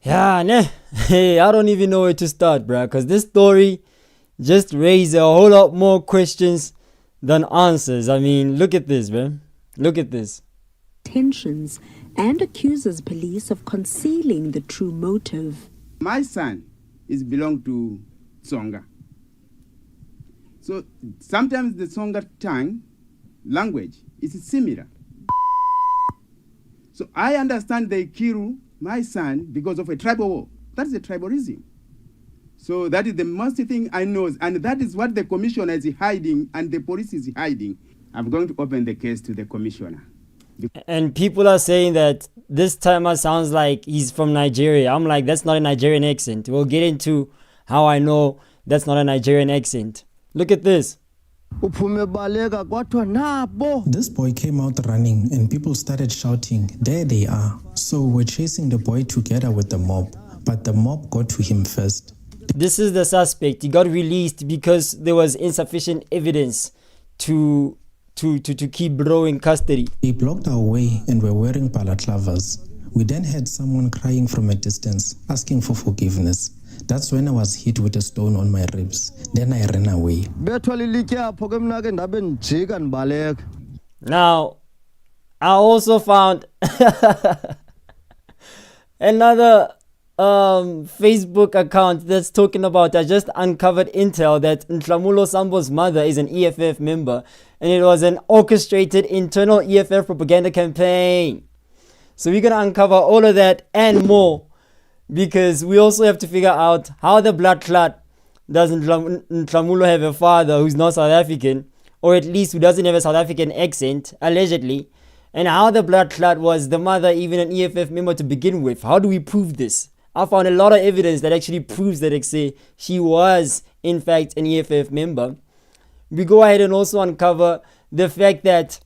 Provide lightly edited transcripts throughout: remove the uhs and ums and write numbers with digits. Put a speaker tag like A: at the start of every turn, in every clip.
A: Yeah, nah. Hey, I don't even know where to start, bruh, because this story just raised a whole lot more questions than answers. I mean, look at this, bruh. Look at this.
B: Tensions and accuses police of concealing the true motive.
C: My son is belong to Tsonga. So sometimes the Tsonga tongue language is similar. So I understand they kill my son because of a tribal war. That is a tribalism. So that is the most thing I know, and that is what the commissioner is hiding and the police is hiding. I'm going to open the case to the commissioner.
A: And people are saying that this timer sounds like he's from Nigeria. I'm like, that's not a Nigerian accent. We'll get into how I know that's not a Nigerian accent. Look at this.
D: This boy came out running and people started shouting, "There they are." So we're chasing the boy together with the mob, but the mob got to him first.
A: This is the suspect. He got released because there was insufficient evidence to keep bro in custody.
D: They blocked our way and were wearing balaclavas. We then heard someone crying from a distance, asking for forgiveness. That's when I was hit with a stone on my ribs. Then I ran away.
A: Now, I also found another Facebook account that's talking about, I just uncovered intel that Nhlamulo Sambo's mother is an EFF member, and it was an orchestrated internal EFF propaganda campaign. So we're gonna uncover all of that and more, because we also have to figure out how the blood clot does Nhlamulo have a father who's not South African, or at least who doesn't have a South African accent, allegedly, and how the blood clot was the mother even an EFF member to begin with. How do we prove this? I found a lot of evidence that actually proves that she was in fact an EFF member. We go ahead and also uncover the fact that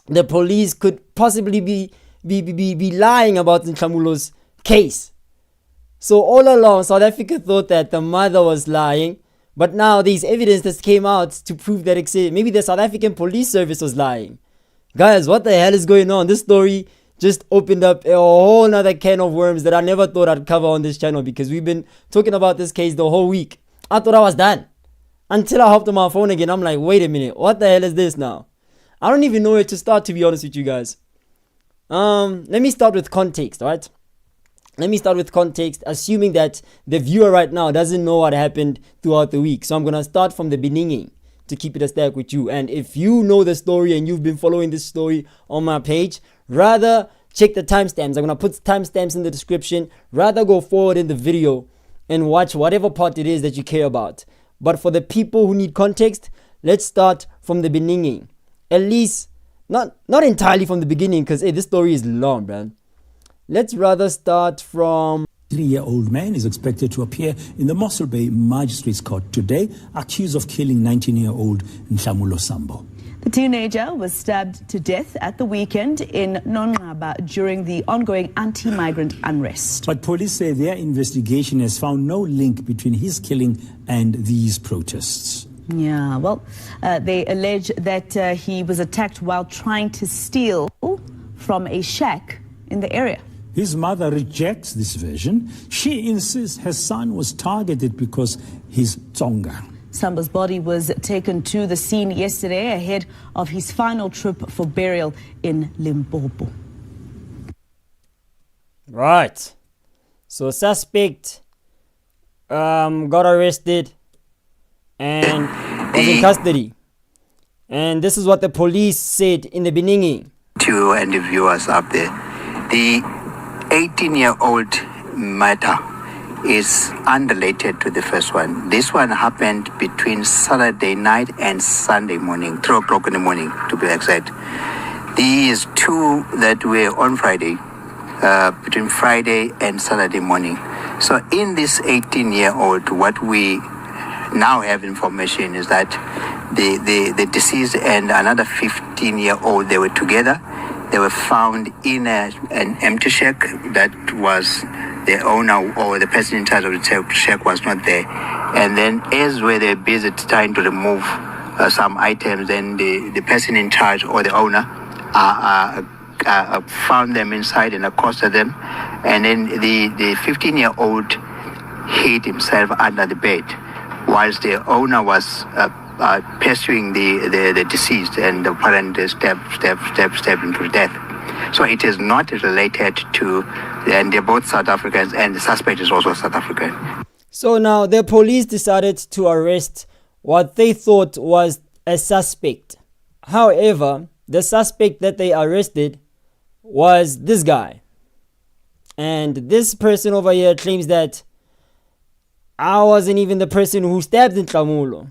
A: the police could possibly be lying about Nhlamulo's case. So all along, South Africa thought that the mother was lying, but now there's evidence that came out to prove that maybe the South African police service was lying. Guys, what the hell is going on? This story just opened up a whole nother can of worms that I never thought I'd cover on this channel, because we've been talking about this case the whole week. I thought I was done until I hopped on my phone again. I'm like, wait a minute, what the hell is this now? I don't even know where to start, to be honest with you guys. Let me start with context, right? Let me start with context, assuming that the viewer right now doesn't know what happened throughout the week. So I'm gonna start from the beginning to keep it a stack with you. And if you know the story and you've been following this story on my page, rather check the timestamps. I'm gonna put timestamps in the description. Rather go forward in the video and watch whatever part it is that you care about. But for the people who need context, let's start from the beginning. At least not entirely from the beginning, because this story is long, man. Let's rather start from...
E: 3-year-old man is expected to appear in the Mossel Bay Magistrates Court today, accused of killing 19-year-old Nhlamulo Sambo.
F: The teenager was stabbed to death at the weekend in Nonqaba during the ongoing anti-migrant unrest.
E: But police say their investigation has found no link between his killing and these protests.
F: Yeah, well, they allege that he was attacked while trying to steal from a shack in the area.
E: His mother rejects this version. She insists her son was targeted because he's Tsonga.
F: Sambo's body was taken to the scene yesterday ahead of his final trip for burial in Limpopo.
A: Right. So suspect got arrested and was in custody. And this is what the police said in the beginning.
G: To you and the viewers up there, the 18-year-old matter is unrelated to the first one. This one happened between Saturday night and Sunday morning, 3 o'clock in the morning to be exact. These two that were on Friday, between Friday and Saturday morning. So in this 18-year-old, what we now have information is that the deceased and another 15-year-old, they were together. They were found in an empty shack. That was the owner or the person in charge of the shack was not there. And then as they were busy trying to remove some items, then the person in charge or the owner found them inside and accosted them. And then the 15-year-old hid himself under the bed whilst the owner was pursuing the deceased and apparently stabbed him to death. So it is not related to, and they're both South Africans, and the suspect is also South African.
A: So now the police decided to arrest what they thought was a suspect. However, the suspect that they arrested was this guy. And this person over here claims that I wasn't even the person who stabbed Nhlamulo.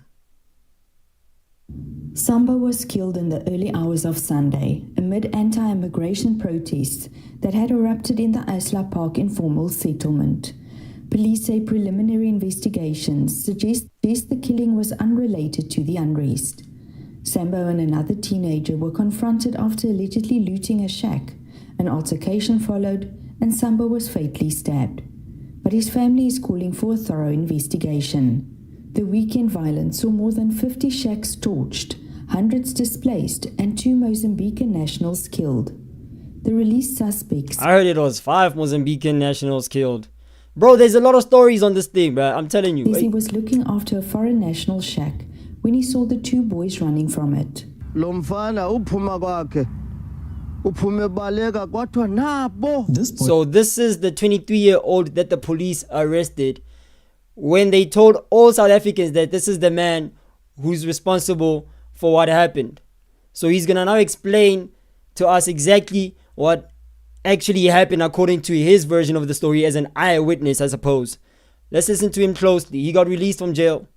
H: Sambo was killed in the early hours of Sunday amid anti-immigration protests that had erupted in the Isla Park informal settlement. Police say preliminary investigations suggest the killing was unrelated to the unrest. Sambo and another teenager were confronted after allegedly looting a shack. An altercation followed and Sambo was fatally stabbed. But his family is calling for a thorough investigation. The weekend violence saw more than 50 shacks torched, hundreds displaced, and 2 Mozambican nationals killed. The released suspects...
A: I heard it was 5 Mozambican nationals killed. Bro, there's a lot of stories on this thing, bro. I'm telling you.
H: He was looking after a foreign national shack when he saw the 2 boys running from it.
A: So this is the 23-year-old that the police arrested when they told all South Africans that this is the man who's responsible for what happened. So he's gonna now explain to us exactly what actually happened according to his version of the story as an eyewitness, I suppose. Let's listen to him closely. He got released from jail.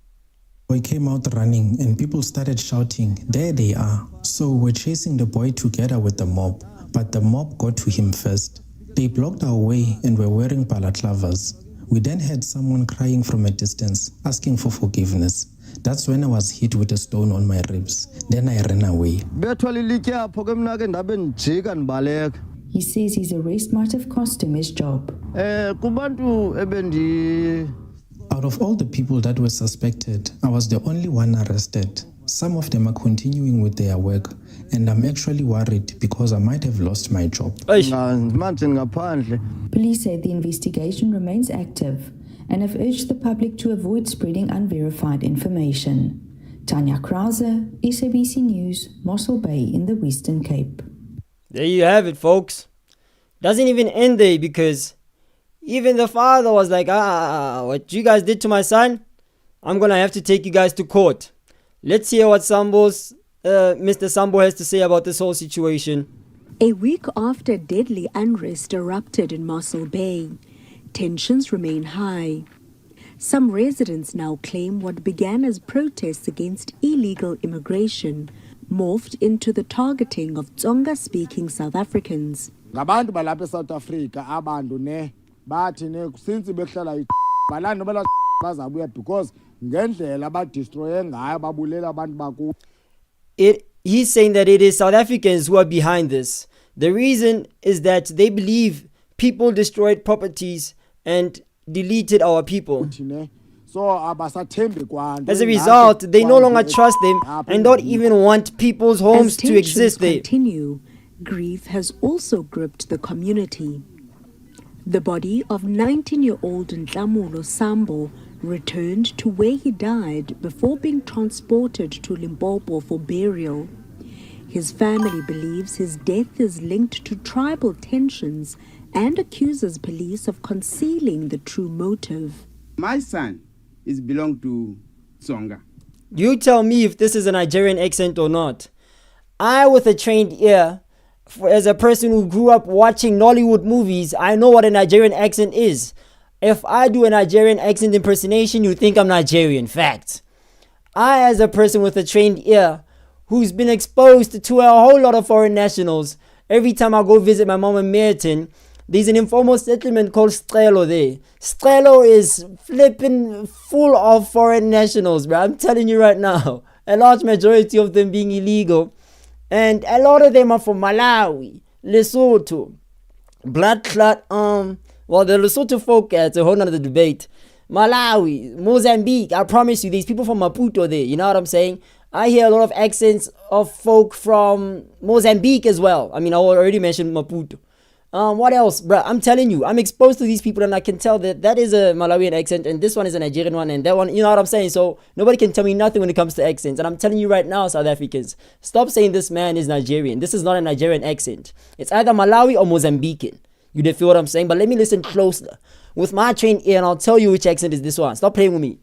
D: Boy came out running and people started shouting, "There they are." So we're chasing the boy together with the mob, but the mob got to him first. They blocked our way and were wearing balaclavas. We then heard someone crying from a distance, asking for forgiveness. That's when I was hit with a stone on my ribs. Then I ran away.
H: He says his arrest might have cost him his job.
D: Out of all the people that were suspected, I was the only one arrested. Some of them are continuing with their work, and I'm actually worried because I might have lost my job.
H: Police say the investigation remains active and have urged the public to avoid spreading unverified information. Tanya Krause, SABC News, Mossel Bay in the Western Cape.
A: There you have it, folks. Doesn't even end there because even the father was like, what you guys did to my son, I'm gonna have to take you guys to court. Let's hear what Mr. Sambo has to say about this whole situation.
B: A week after deadly unrest erupted in Mossel Bay, tensions remain high. Some residents now claim what began as protests against illegal immigration morphed into the targeting of Tsonga-speaking South Africans.
I: Ngabantu balapha eSouth Africa abantu ne bathi ne since behlala balando bazabuya because ngendlela badestroye ngayo babulela abantu baku.
A: He's saying that it is South Africans who are behind this. The reason is that they believe people destroyed properties and deleted our people. As a result, they no longer trust them and don't even want people's homes to exist there.
B: Continue, grief has also gripped the community. The body of 19-year-old Nhlamulo Sambo returned to where he died before being transported to Limpopo for burial. His family believes his death is linked to tribal tensions and accuses police of concealing the true motive.
C: My son belong to Tsonga.
A: You tell me if this is a Nigerian accent or not. I, with a trained ear, as a person who grew up watching Nollywood movies, I know what a Nigerian accent is. If I do a Nigerian accent impersonation, you think I'm Nigerian. Fact. I, as a person with a trained ear, who's been exposed to a whole lot of foreign nationals, every time I go visit my mom in Merton, there's an informal settlement called Strelo there. Strelo is flipping full of foreign nationals, bro. I'm telling you right now. A large majority of them being illegal. And a lot of them are from Malawi, Lesotho, blood clot, the Lesotho folk, it's a whole nother debate. Malawi, Mozambique, I promise you, there's people from Maputo there, you know what I'm saying? I hear a lot of accents of folk from Mozambique as well. I mean, I already mentioned Maputo. What else, bruh? I'm telling you, I'm exposed to these people and I can tell that that is a Malawian accent and this one is a Nigerian one and that one, you know what I'm saying? So nobody can tell me nothing when it comes to accents. And I'm telling you right now, South Africans, stop saying this man is Nigerian. This is not a Nigerian accent. It's either Malawi or Mozambican. You did feel what I'm saying? But let me listen closer with my trained ear and I'll tell you which accent is this one. Stop playing with me.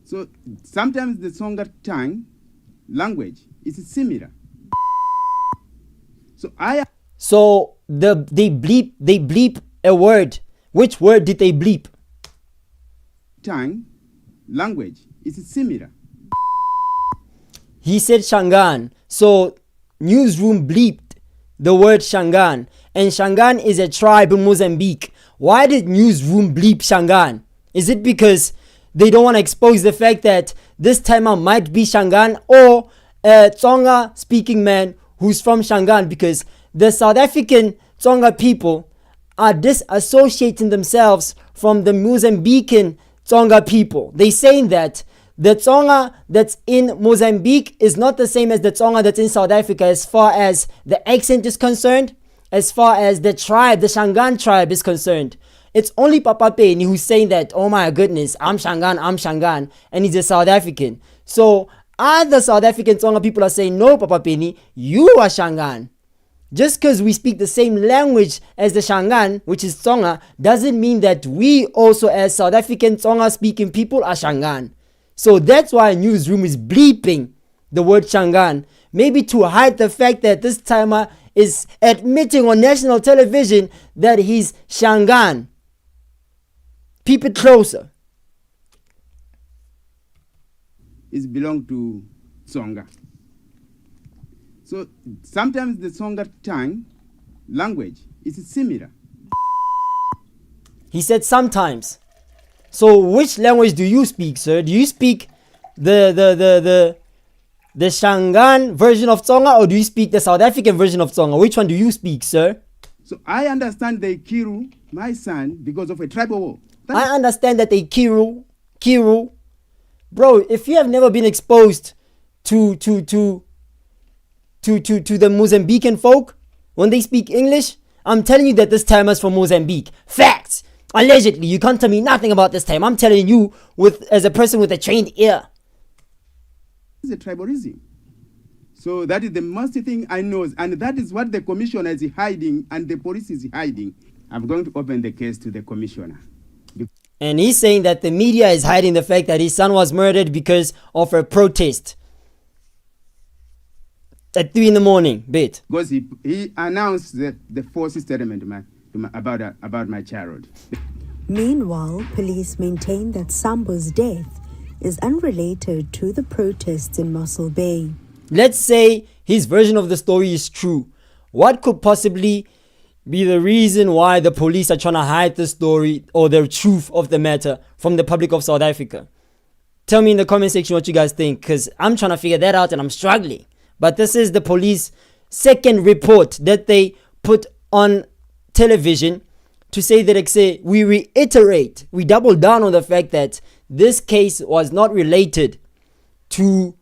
C: So sometimes the Tsonga tongue language is similar. So
A: they bleep a word. Which word did they bleep?
C: Tongue language is similar.
A: He said Shangaan. So newsroom bleeped the word Shangaan. And Shangaan is a tribe in Mozambique. Why did newsroom bleep Shangaan? Is it because they don't want to expose the fact that this timer might be Shangaan or a Tsonga speaking man who's from Shangaan? Because the South African Tsonga people are disassociating themselves from the Mozambican Tsonga people. They're saying that the Tsonga that's in Mozambique is not the same as the Tsonga that's in South Africa as far as the accent is concerned, as far as the tribe, the Shangaan tribe is concerned. It's only Papa Penny who's saying that, oh my goodness, I'm Shangaan, and he's a South African. So other South African Tsonga people are saying, no, Papa Penny, you are Shangaan. Just because we speak the same language as the Shangaan, which is Tsonga, doesn't mean that we also as South African Tsonga speaking people are Shangaan. So that's why newsroom is bleeping the word Shangaan. Maybe to hide the fact that this timer is admitting on national television that he's Shangaan. Peep it closer.
C: It belongs to Tsonga. So sometimes the Tsonga tongue language is similar.
A: He said sometimes. So which language do you speak, sir? Do you speak the Shangaan version of Tsonga or do you speak the South African version of Tsonga? Which one do you speak, sir?
C: So I understand they kill my son because of a tribal war.
A: I understand that they kiru. Bro, if you have never been exposed to the Mozambican folk when they speak English, I'm telling you that this timer is from Mozambique. Facts. Allegedly, you can't tell me nothing about this time. I'm telling you as a person with a trained ear.
C: It's a tribalism. So that is the most thing I know, and that is what the commissioner is hiding and the police is hiding. I'm going to open the case to the commissioner.
A: And he's saying that the media is hiding the fact that his son was murdered because of a protest at 3 a.m, bit.
C: Because he announced the false statement about my child.
B: Meanwhile, police maintain that Sambo's death is unrelated to the protests in Mossel Bay.
A: Let's say his version of the story is true. What could possibly be the reason why the police are trying to hide the story or the truth of the matter from the public of South Africa? Tell me in the comment section what you guys think, because I'm trying to figure that out and I'm struggling. But this is the police second report that they put on television to say that we reiterate, we double down on the fact that this case was not related to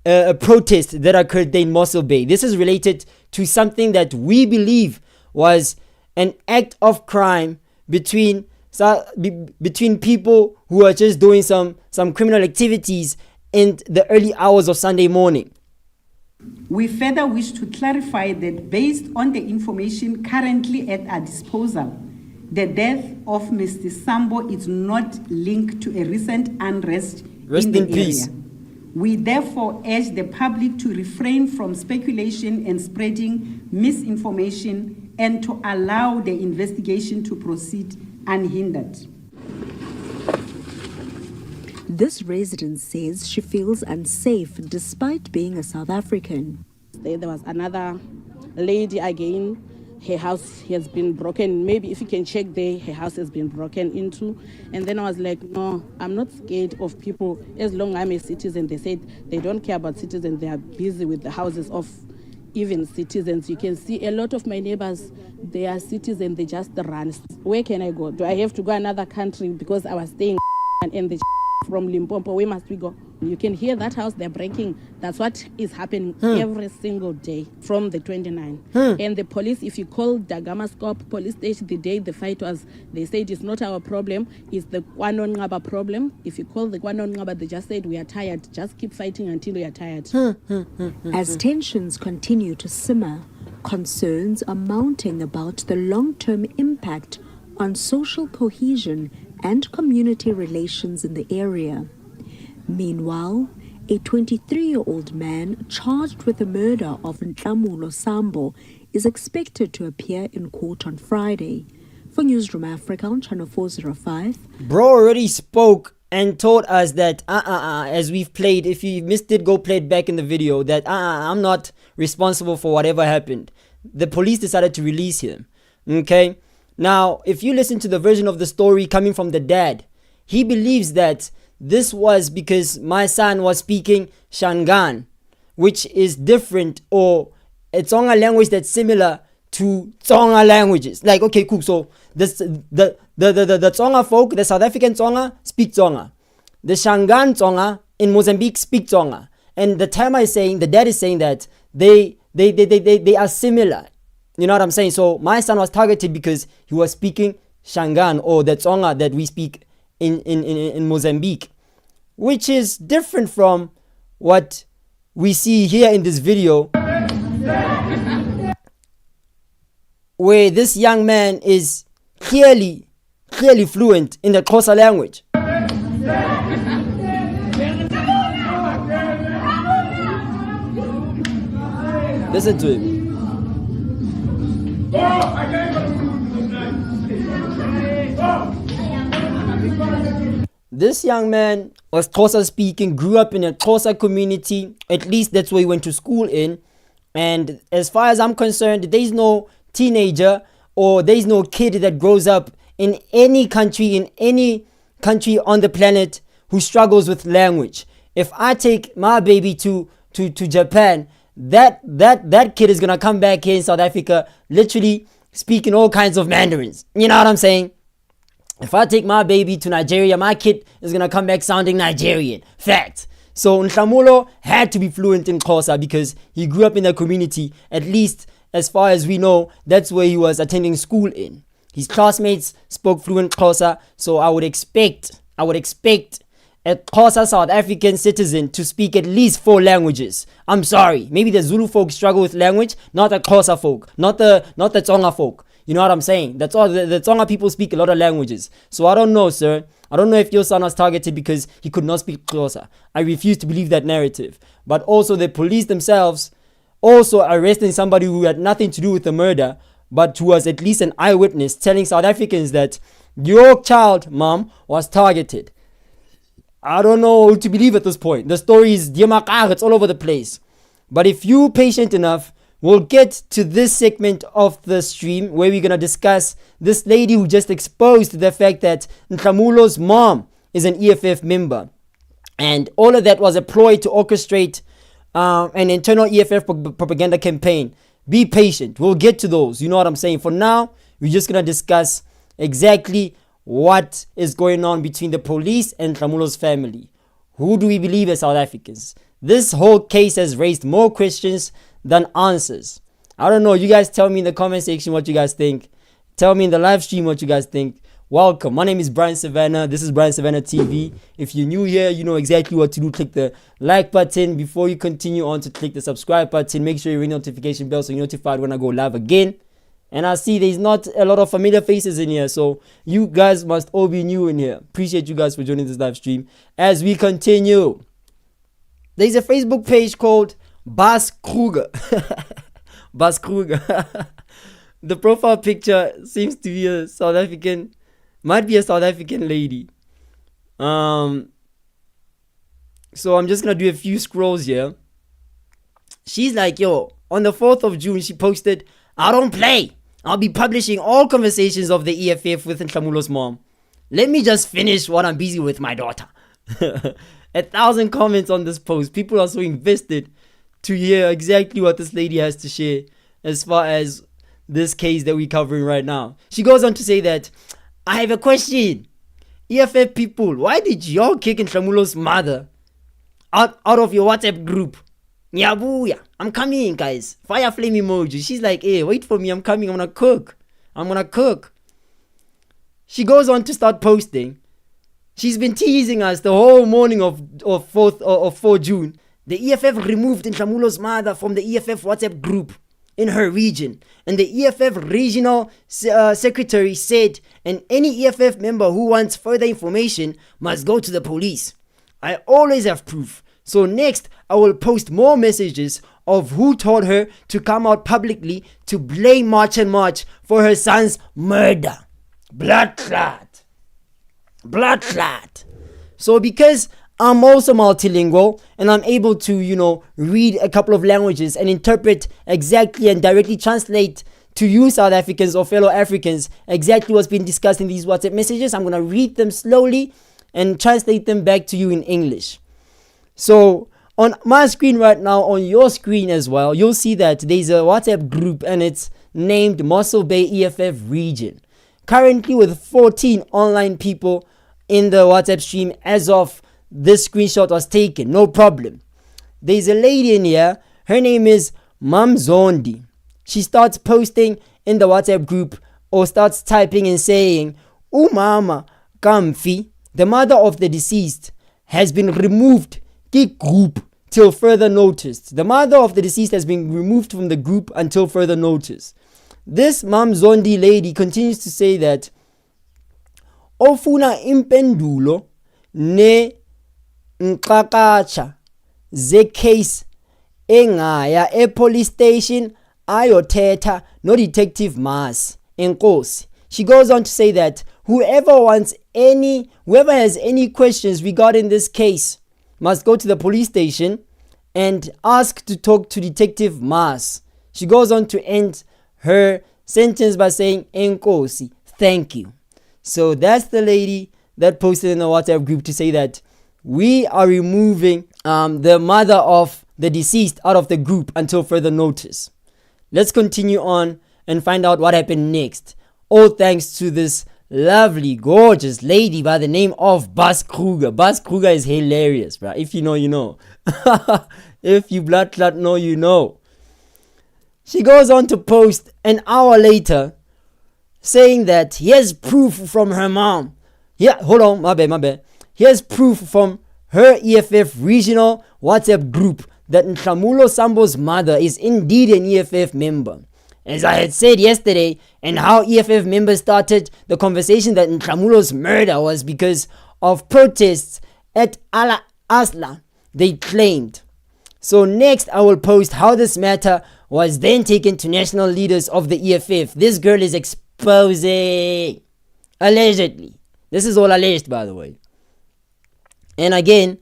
A: a protest that occurred in Mossel Bay. This is related to something that we believe was an act of crime between people who are just doing some criminal activities in the early hours of Sunday morning.
J: We further wish to clarify that based on the information currently at our disposal, the death of Mr. Sambo is not linked to a recent unrest in the area. We therefore urge the public to refrain from speculation and spreading misinformation and to allow the investigation to proceed unhindered.
B: This resident says she feels unsafe despite being a South African.
K: There was another lady again. Her house has been broken. Maybe if you can check there, her house has been broken into. And then I was like, no, I'm not scared of people as long as I'm a citizen. They said they don't care about citizens. They are busy with the houses of even citizens. You can see a lot of my neighbors, they are citizens, they just run. Where can I go? Do I have to go another country because I was staying and the from Limpopo? Where must we go? You can hear that house, they're breaking. That's what is happening every single day from the 29. And the police, if you call Dagamaskop police station the day the fight was, they said it's not our problem, it's the Kwanon Ngaba problem. If you call the Kwanon Ngaba, they just said we are tired. Just keep fighting until we are tired.
B: As tensions continue to simmer, concerns are mounting about the long-term impact on social cohesion and community relations in the area. Meanwhile, a 23-year-old man charged with the murder of Nhlamulo Sambo is expected to appear in court on Friday. For Newsroom Africa on Channel 405.
A: Bro already spoke and told us that, as we've played, if you missed it, go play it back in the video, that, I'm not responsible for whatever happened. The police decided to release him. Okay? Now, if you listen to the version of the story coming from the dad, he believes that this was because my son was speaking Shangaan, which is different, or a Tsonga language that's similar to Tsonga languages. Like, okay, cool. So this the Tsonga folk, the South African Tsonga, speak Tsonga. The Shangaan Tsonga in Mozambique speak Tsonga. And the dad is saying that they are similar. You know what I'm saying? So my son was targeted because he was speaking Shangaan, or the Tsonga that we speak in Mozambique, which is different from what we see here in this video, where this young man is clearly fluent in the Xhosa language. Listen to him. This young man was Xhosa speaking, grew up in a Xhosa community. At least that's where he went to school in. And as far as I'm concerned, there's no teenager or there's no kid that grows up in any country on the planet who struggles with language. If I take my baby to Japan, that kid is gonna come back here in South Africa literally speaking all kinds of Mandarins. You know what I'm saying? If I take my baby to Nigeria, my kid is gonna come back sounding Nigerian. Fact. So Nhlamulo had to be fluent in Xhosa because he grew up in the community. At least as far as we know, that's where he was attending school in. His classmates spoke fluent Xhosa, so I would expect a Xhosa South African citizen to speak at least 4 languages. I'm sorry, maybe the Zulu folk struggle with language, not the Xhosa folk, not the Tsonga folk. You know what I'm saying? That's all. The Tsonga people speak a lot of languages. So I don't know, sir. I don't know if your son was targeted because he could not speak Xhosa. I refuse to believe that narrative. But also the police themselves also arresting somebody who had nothing to do with the murder, but who was at least an eyewitness, telling South Africans that your child, mom, was targeted. I don't know who to believe at this point. The story is it's all over the place. But if you patient enough, we'll get to this segment of the stream where we're going to discuss this lady who just exposed the fact that Nhlamulo's mom is an EFF member. And all of that was a ploy to orchestrate an internal EFF propaganda campaign. Be patient. We'll get to those. You know what I'm saying? For now, we're just going to discuss exactly what is going on between the police and Nhlamulo's family. Who do we believe as South Africans? This whole case has raised more questions than answers. I don't know. You guys tell me in the comment section what you guys think. Tell me in the live stream what you guys think. Welcome. My name is Brian Savannah. This is Brian Savannah TV. If you're new here, you know exactly what to do. Click the like button. Before you continue on to click the subscribe button, make sure you ring the notification bell so you're notified when I go live again. And I see there's not a lot of familiar faces in here, so you guys must all be new in here. Appreciate you guys for joining this live stream. As we continue, there's a Facebook page called Baas Kruger. Baas Kruger. The profile picture seems to be a South African, might be a South African lady. So I'm just gonna do a few scrolls here. She's like, yo, on the 4th of June, she posted, I don't play. I'll be publishing all conversations of the EFF with Nhlamulo's mom. Let me just finish what I'm busy with my daughter. 1,000 comments on this post. People are so invested to hear exactly what this lady has to share as far as this case that we're covering right now. She goes on to say that, I have a question. EFF people, why did y'all kick Nhlamulo's mother out of your WhatsApp group. Nyabuya, I'm coming, guys. Fire flame emoji. She's like, hey, wait for me, I'm coming, I'm gonna cook. She goes on to start posting. She's been teasing us the whole morning of 4 June. The EFF removed Nhlamulo's mother from the EFF WhatsApp group in her region. And the EFF regional secretary said, and any EFF member who wants further information must go to the police. I always have proof. So next, I will post more messages of who told her to come out publicly to blame March and March for her son's murder. Blood clot. So because I'm also multilingual and I'm able to, read a couple of languages and interpret exactly and directly translate to you South Africans or fellow Africans exactly what's been discussed in these WhatsApp messages, I'm going to read them slowly and translate them back to you in English. So on my screen right now, on your screen as well, you'll see that there's a WhatsApp group and it's named Mossel Bay EFF region. Currently with 14 online people in the WhatsApp stream as of this screenshot was taken. No problem. There's a lady in here. Her name is Mam Zondi. She starts posting in the WhatsApp group or starts typing and saying, Umama Kamfi, the mother of the deceased, has been removed group till further notice. The mother of the deceased has been removed from the group until further notice. This Mam Zondi lady continues to say that ofuna impendulo ne nkakacha ze case engaya police station ayothetha no detective Mas enkosi. She goes on to say that whoever has any questions regarding this case must go to the police station and ask to talk to Detective Mas. She goes on to end her sentence by saying enkosi, thank you. So that's the lady that posted in the WhatsApp group to say that we are removing the mother of the deceased out of the group until further notice. Let's continue on and find out what happened next. All thanks to this lovely, gorgeous lady by the name of Baas Kruger. Baas Kruger is hilarious, bro. If you know, you know. If you blood clot know, you know. She goes on to post an hour later saying that here's proof from her mom. Yeah, hold on, my bad. Here's proof from her EFF regional WhatsApp group that Nhlamulo Sambo's mother is indeed an EFF member. As I had said yesterday, and how EFF members started the conversation that Nhlamulo's murder was because of protests at Ala Asla, they claimed. So next I will post how this matter was then taken to national leaders of the EFF. This girl is exposing. Allegedly. This is all alleged, by the way. And again,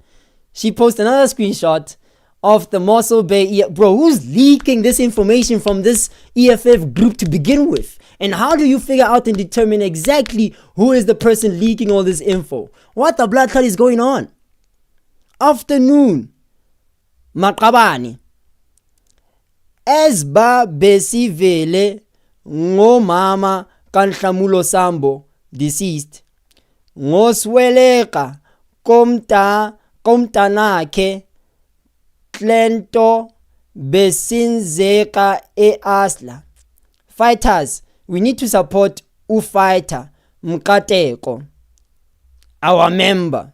A: she posted another screenshot of the Mossel Bay. Bro, who's leaking this information from this EFF group to begin with? And how do you figure out and determine exactly who is the person leaking all this info? What the blood clot is going on? Afternoon. Maqabani. Esba besivele ngomama kaNhlamulo Sambo deceased. Ngosweleka komtanakhe Klento besinzeka Asla. Fighters, we need to support ufighter Mkateko, our member.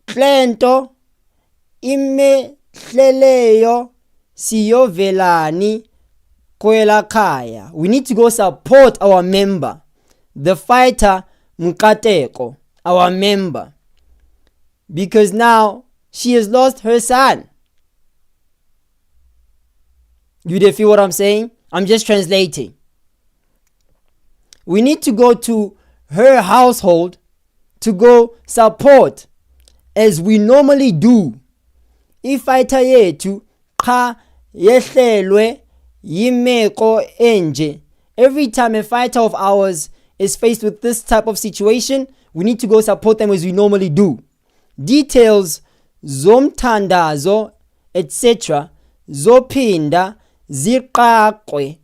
A: Klento imehleleyo siyovelani kwela kaya. We need to go support our member, the fighter Mkateko, our member, because now she has lost her son. You do feel what I'm saying? I'm just translating. We need to go to her household to go support as we normally do. Ifighter yethu cha yehlelwe yimeko enje. Every time a fighter of ours is faced with this type of situation, we need to go support them as we normally do. Details zomthandazo etc. zophinda ziqazwe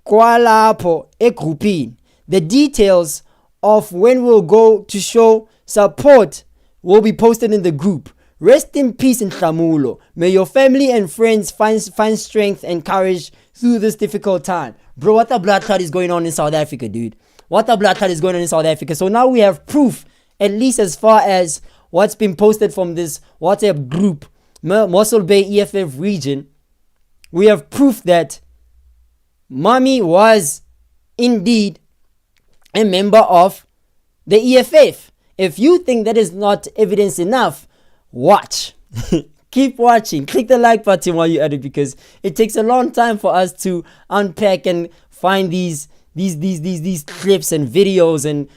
A: kwalapho egroupini. The details of when we'll go to show support will be posted in the group. Rest in peace, Nhlamulo. May your family and friends find strength and courage through this difficult time. Bro, what the blood clot is going on in South Africa, dude? What the blood clot is going on in South Africa? So now we have proof, at least as far as what's been posted from this WhatsApp group, Mossel Bay EFF region. We have proof that Mommy was indeed a member of the EFF. If you think that is not evidence enough, watch. Keep watching. Click the like button while you're at it, because it takes a long time for us to unpack and find these clips and videos and,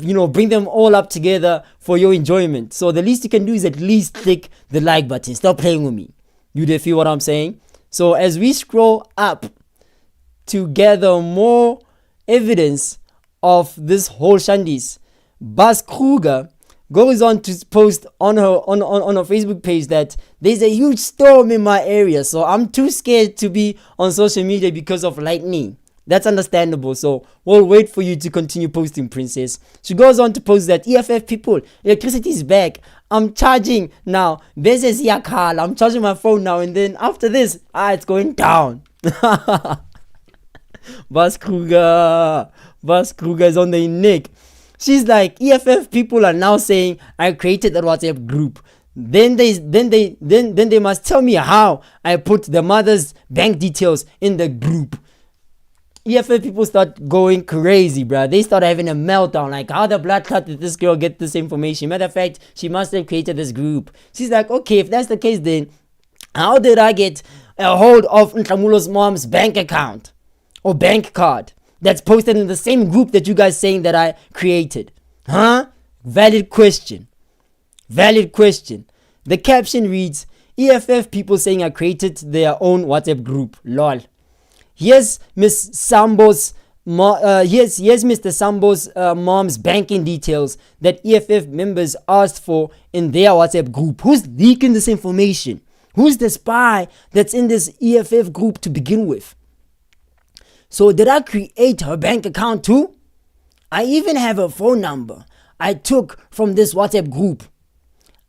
A: you know, bring them all up together for your enjoyment. So the least you can do is at least click the like button. Stop playing with me. You do feel what I'm saying? So as we scroll up to gather more evidence of this whole shandis, Baas Kruger goes on to post on her Facebook page that there's a huge storm in my area, so I'm too scared to be on social media because of lightning. That's understandable, so we'll wait for you to continue posting, princess. She goes on to post that EFF people, electricity is back. I'm charging now. I'm charging my phone now, and then after this, it's going down. Baas Kruger is on the neck. She's like, EFF people are now saying I created that WhatsApp group. Then they must tell me how I put the mother's bank details in the group. EFF people start going crazy, bruh. They start having a meltdown. Like, how the blood clot did this girl get this information? Matter of fact, she must have created this group. She's like, okay, if that's the case, then how did I get a hold of Nhlamulo's mom's bank account or bank card that's posted in the same group that you guys saying that I created? Huh? Valid question. The caption reads, EFF people saying I created their own WhatsApp group. Lol. Here's Miss Sambo's here's Mr. Sambo's mom's banking details that EFF members asked for in their WhatsApp group. Who's leaking this information? Who's the spy that's in this EFF group to begin with? So did I create her bank account too? I even have a phone number I took from this WhatsApp group.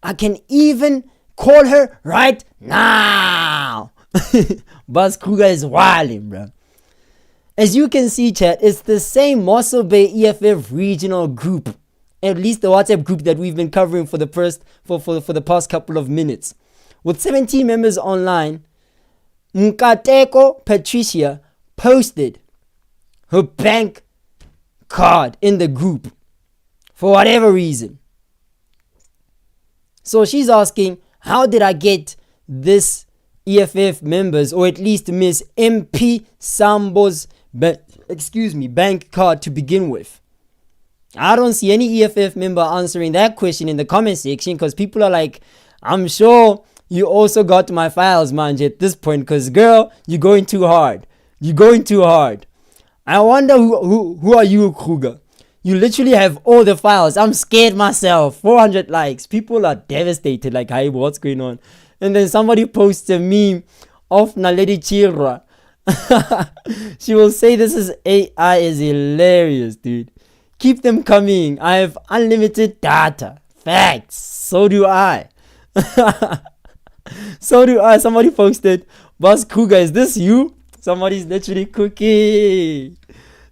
A: I can even call her right now. Baas Kruger is wilding, bro. As you can see, chat, it's the same Mossel Bay EFF regional group. At least the WhatsApp group that we've been covering for the past couple of minutes. With 17 members online, Nkateko Patricia posted her bank card in the group for whatever reason. So she's asking, how did I get this EFF members, or at least Miss MP Sambo's bank card to begin with? I don't see any EFF member answering that question in the comment section, because people are like, I'm sure you also got my files, man, at this point, because girl, you're going too hard. I wonder who are you, Kruger? You literally have all the files. I'm scared myself. 400 likes. People are devastated. Like, hey, what's going on? And then somebody posts a meme of Naledi Chirwa. She will say this is AI is hilarious, dude. Keep them coming. I have unlimited data. Facts. So do I. Somebody posted, Baas Kruger, is this you? Somebody's literally cooking.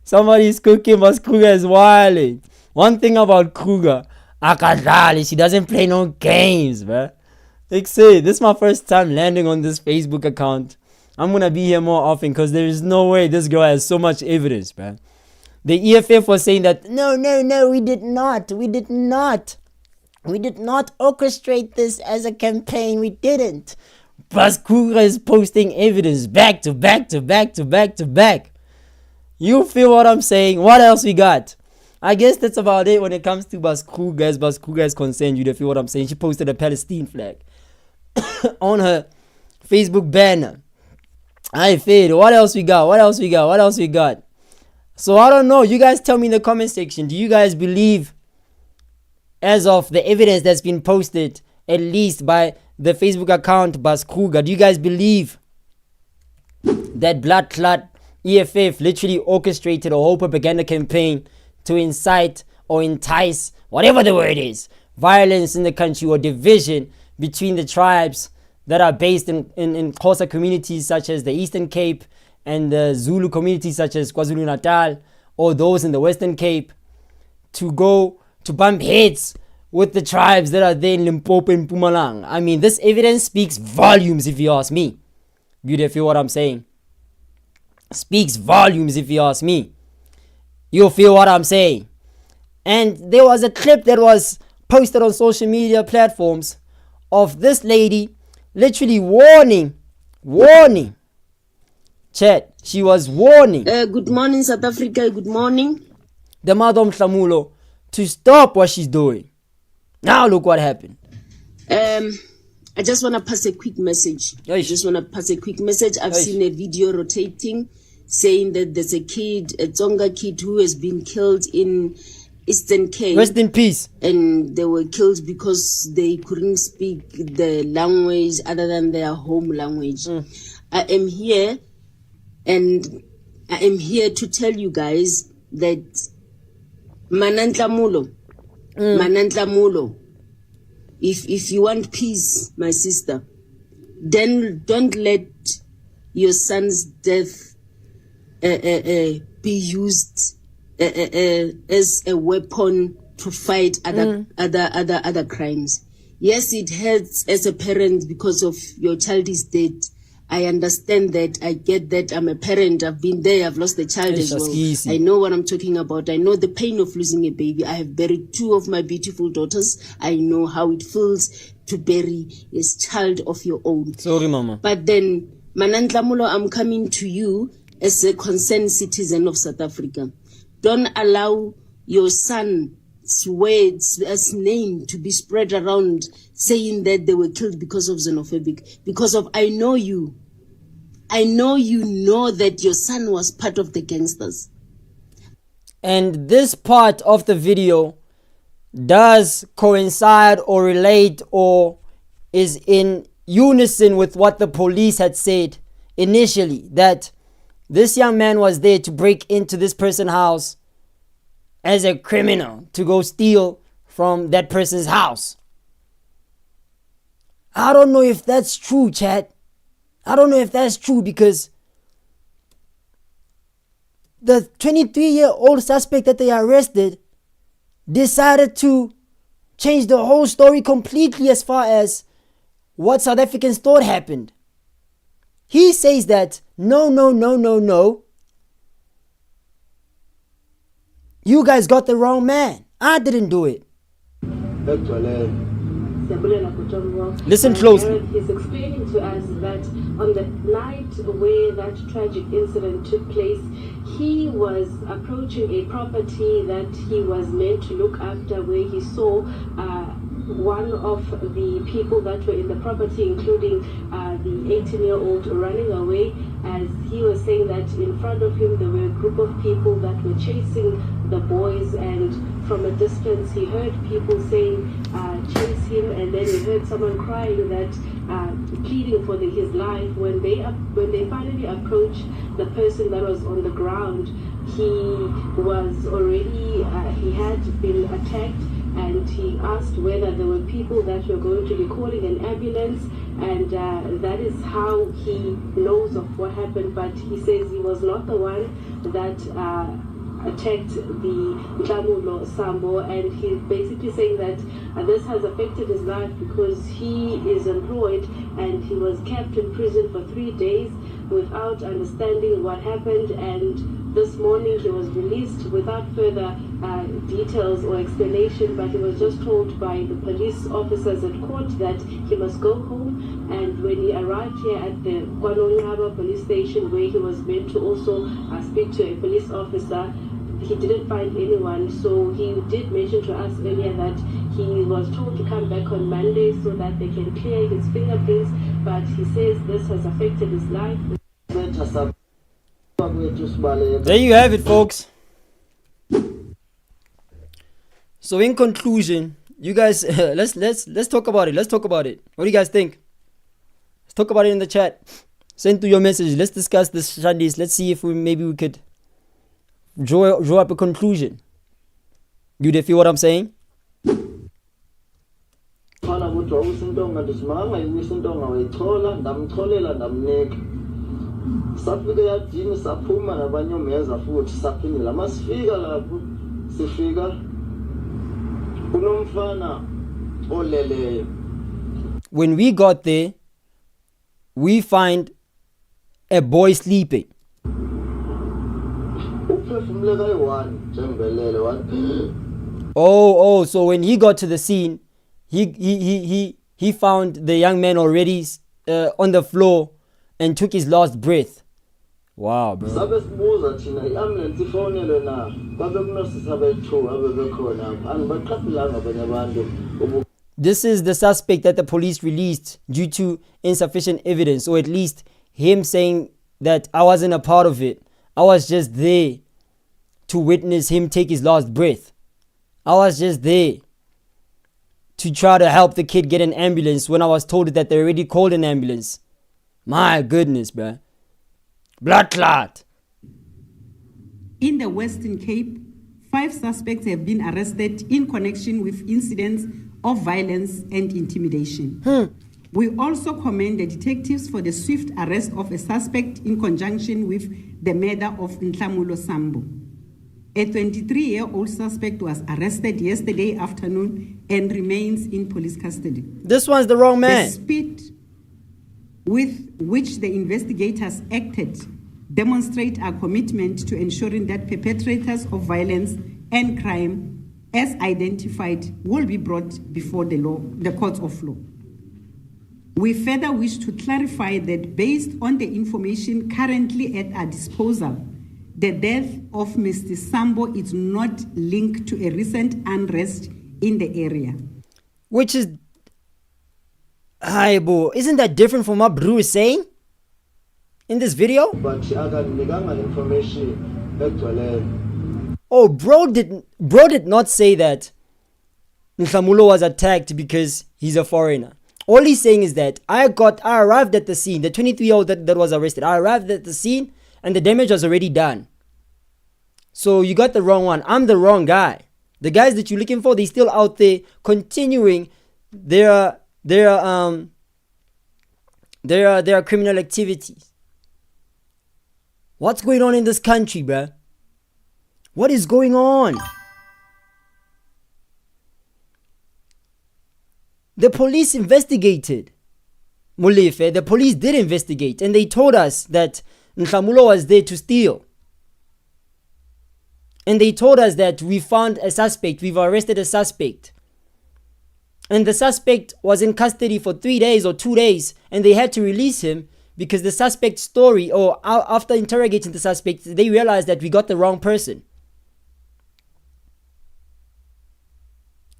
A: Somebody's cooking. Baas Kruger is wilding. One thing about Kruger, Akadali, she doesn't play no games, bruh. Like, say, this is my first time landing on this Facebook account. I'm gonna be here more often, because there is no way this girl has so much evidence, bruh. The EFF was saying that, no, we did not orchestrate this as a campaign. We didn't. Baas Kruger is posting evidence back to back. You feel what I'm saying? What else we got? I guess that's about it when it comes to Baas Kruger. As Baas Kruger is concerned, you feel what I'm saying? She posted a Palestine flag on her Facebook banner. I feel. What else we got? So I don't know. You guys tell me in the comment section. Do you guys believe, as of the evidence that's been posted, at least by the Facebook account Baas Kruger, do you guys believe that blood clot EFF literally orchestrated a whole propaganda campaign to incite or entice, whatever the word is, violence in the country or division between the tribes that are based in Xhosa communities such as the Eastern Cape and the Zulu communities such as KwaZulu-Natal, or those in the Western Cape, to go to bump heads with the tribes that are there in Limpopo and Mpumalanga. I mean, this evidence speaks volumes if you ask me. You feel what I'm saying? Speaks volumes if you ask me. You feel what I'm saying? And there was a clip that was posted on social media platforms of this lady literally warning. Chat, she was warning.
L: Good morning, South Africa. Good morning.
A: The mother of Nhlamulo to stop what she's doing. Now look what happened.
L: I just want to pass a quick message. I've seen a video rotating saying that there's a Tsonga kid who has been killed in Eastern Cape.
A: Rest in peace.
L: And they were killed because they couldn't speak the language other than their home language. I am here to tell you guys that Nhlamulo, if you want peace, my sister, then don't let your son's death be used as a weapon to fight other crimes. Yes, it hurts as a parent because of your child is dead. I understand that. I get that. I'm a parent. I've been there. I've lost a child as well.
A: Easy.
L: I know what I'm talking about. I know the pain of losing a baby. I have buried 2 of my beautiful daughters. I know how it feels to bury a child of your own.
A: Sorry, Mama.
L: But then, Nhlamulo, I'm coming to you as a concerned citizen of South Africa. Don't allow your son's words, as name, to be spread around saying that they were killed because of xenophobic. I know you. I know you know that your son was part of the gangsters.
A: And this part of the video does coincide or relate or is in unison with what the police had said initially, that this young man was there to break into this person's house as a criminal to go steal from that person's house. I don't know if that's true, chat. I don't know if that's true, because the 23-year-old suspect that they arrested decided to change the whole story completely as far as what South Africans thought happened. He says that, no. You guys got the wrong man. I didn't do it. Listen closely.
M: He's explaining to us that on the night where that tragic incident took place, he was approaching a property that he was meant to look after, where he saw one of the people that were in the property, including the 18-year-old, running away. As he was saying that in front of him there were a group of people that were chasing the boys, and from a distance he heard people saying chase him, and then he heard someone crying that pleading for his life. When they finally approached the person that was on the ground, he was already he had been attacked, and he asked whether there were people that were going to be calling an ambulance, and that is how he knows of what happened. But he says he was not the one that attacked the Nhlamulo Sambo, and he's basically saying that this has affected his life because he is employed and he was kept in prison for 3 days without understanding what happened, and this morning he was released without further details or explanation, but he was just told by the police officers at court that he must go home. And when he arrived here at the KwaNongaba police station, where he was meant to also speak to a police officer, he didn't find anyone. So he did mention to us earlier that he was told to come back on Monday so that they can clear his fingerprints, but he says this has affected his life.
A: There you have it, folks. So in conclusion, you guys, let's talk about it. Let's talk about it. What do you guys think? Let's talk about it in the chat. Send through your message. Let's discuss this, Shandis. Let's see if maybe we could draw up a conclusion. You feel what I'm saying?
N: ukuthi wawusintonga ndithi makangayibuyisa intonga wayichola ndamcholela ndamnika safika eyadini saphuma nabanye omeza futhi saphindela masifika lapho sifika kunomfana oleleyo.
A: When we got there, we find a boy sleeping. So when he got to the scene, he found the young man already on the floor and took his last breath. Wow, bro. This is the suspect that the police released due to insufficient evidence, or at least him saying that I wasn't a part of it. I was just there to witness him take his last breath. I was just there to try to help the kid get an ambulance when I was told that they already called an ambulance. My goodness, bruh. Blood clot.
J: In the Western Cape, 5 suspects have been arrested in connection with incidents of violence and intimidation. We also commend the detectives for the swift arrest of a suspect in conjunction with the murder of Nhlamulo Sambo. A 23-year-old suspect was arrested yesterday afternoon and remains in police custody.
A: This one's the wrong man.
J: The speed with which the investigators acted demonstrate our commitment to ensuring that perpetrators of violence and crime, as identified, will be brought before the courts of law. We further wish to clarify that based on the information currently at our disposal, the death of Mr. Sambo is not linked to a recent unrest in the area.
A: Which is... isn't that different from what Bru is saying in this video?
N: But information.
A: Oh, bro did not say that Nhlamulo was attacked because he's a foreigner. All he's saying is that I arrived at the scene, the 23-year-old that was arrested. I arrived at the scene and the damage was already done. So you got the wrong one. I'm the wrong guy. The guys that you're looking for, they're still out there continuing their criminal activities. What's going on in this country, bruh? What is going on? The police investigated. Molefe, the police did investigate and they told us that Nhlamulo was there to steal. And they told us that we found a suspect, we've arrested a suspect. And the suspect was in custody for 3 days or 2 days and they had to release him because the suspect's story, or after interrogating the suspect, they realized that we got the wrong person.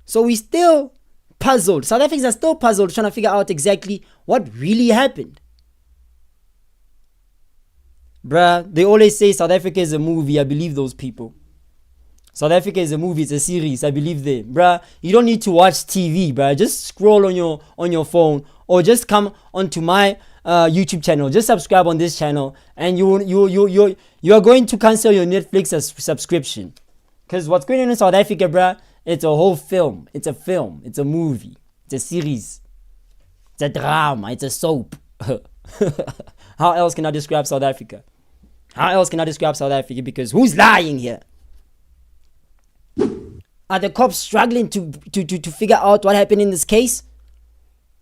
A: So we still puzzled. South Africans are still puzzled trying to figure out exactly what really happened. Bruh, they always say South Africa is a movie. I believe those people. South Africa is a movie, it's a series. I believe them. Bruh, you don't need to watch TV, bruh. Just scroll on your phone or just come onto my YouTube channel. Just subscribe on this channel and you are going to cancel your Netflix subscription. Because what's going on in South Africa, bruh, it's a whole film. It's a film. It's a movie. It's a series. It's a drama. It's a soap. How else can I describe South Africa? How else can I describe South Africa? Because who's lying here? Are the cops struggling to figure out what happened in this case?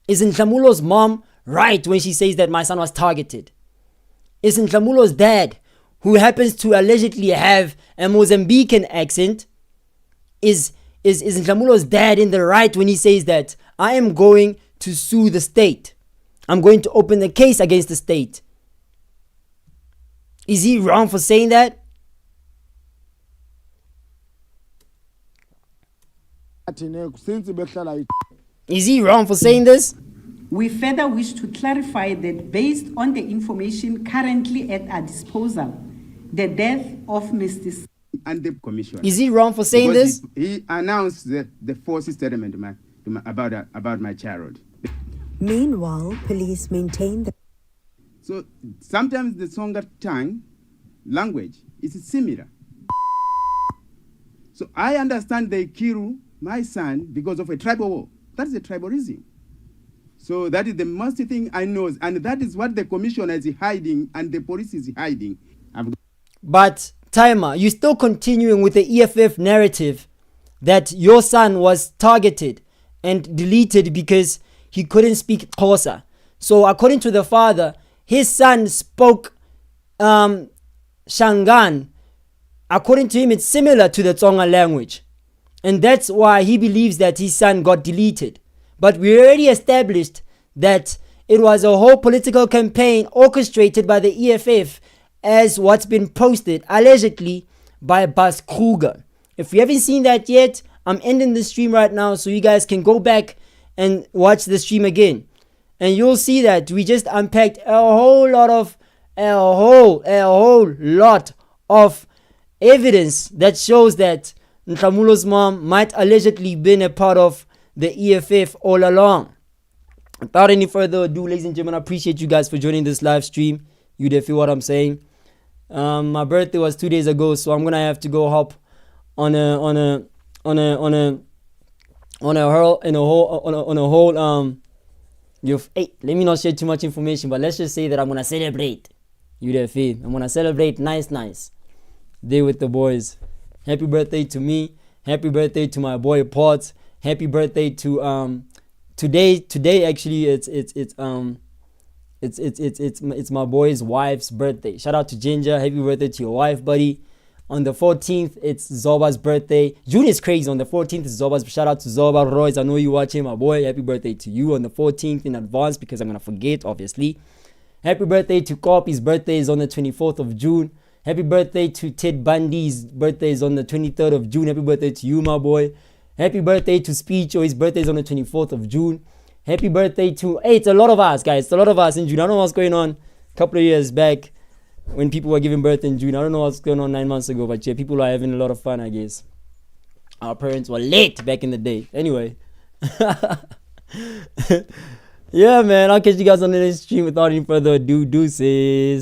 A: Is Nhlamulo's mom right when she says that my son was targeted? Is Nhlamulo's dad, who happens to allegedly have a Mozambican accent, is Nhlamulo's dad in the right when he says that I am going to sue the state? I'm going to open the case against the state. Is he wrong for saying that? Is he wrong for saying this?
J: We further wish to clarify that based on the information currently at our disposal, the death of Mr.
C: And the commission.
A: Is he wrong for saying
C: because
A: this?
C: He announced the false statement about my child.
B: Meanwhile, police maintain that.
C: So sometimes the Songa tongue language is similar. So I understand they kill my son because of a tribal war. That is a tribalism. So that is the most thing I know, and that is what the commissioner is hiding and the police is hiding.
A: But timer, you still continuing with the EFF narrative that your son was targeted and deleted because he couldn't speak Xhosa. So according to the father, his son spoke Shangaan. According to him, it's similar to the Tsonga language. And that's why he believes that his son got deleted. But we already established that it was a whole political campaign orchestrated by the EFF, as what's been posted allegedly by Baas Kruger. If you haven't seen that yet, I'm ending the stream right now so you guys can go back and watch the stream again. And you'll see that we just unpacked a whole lot of evidence that shows that Nhlamulo's mom might allegedly been a part of the EFF all along. Without any further ado, ladies and gentlemen, I appreciate you guys for joining this live stream. You did feel what I'm saying. My birthday was 2 days ago, so I'm gonna have to go hop on a whole hey, let me not share too much information, but let's just say that I'm gonna celebrate. You there feel? I'm gonna celebrate nice day with the boys. Happy birthday to me. Happy birthday to my boy Potts. Happy birthday to today actually it's my boy's wife's birthday. Shout out to Ginger. Happy birthday to your wife, buddy. On the 14th, it's Zoba's birthday. June is crazy. On the 14th, it's Zoba's. Shout out to Zoba Royce. I know you watching, my boy. Happy birthday to you on the 14th in advance because I'm going to forget, obviously. Happy birthday to Kop. His birthday is on the 24th of June. Happy birthday to Ted Bundy's birthday is on the 23rd of June. Happy birthday to you, my boy. Happy birthday to Speech. His birthday is on the 24th of June. Happy birthday to... Hey, it's a lot of us, guys. It's a lot of us in June. I don't know what's going on a couple of years back when people were giving birth in June. I don't know what's going on 9 months ago, but yeah, people are having a lot of fun, I guess. Our parents were late back in the day. Anyway. Yeah, man. I'll catch you guys on the next stream without any further ado. Deuces.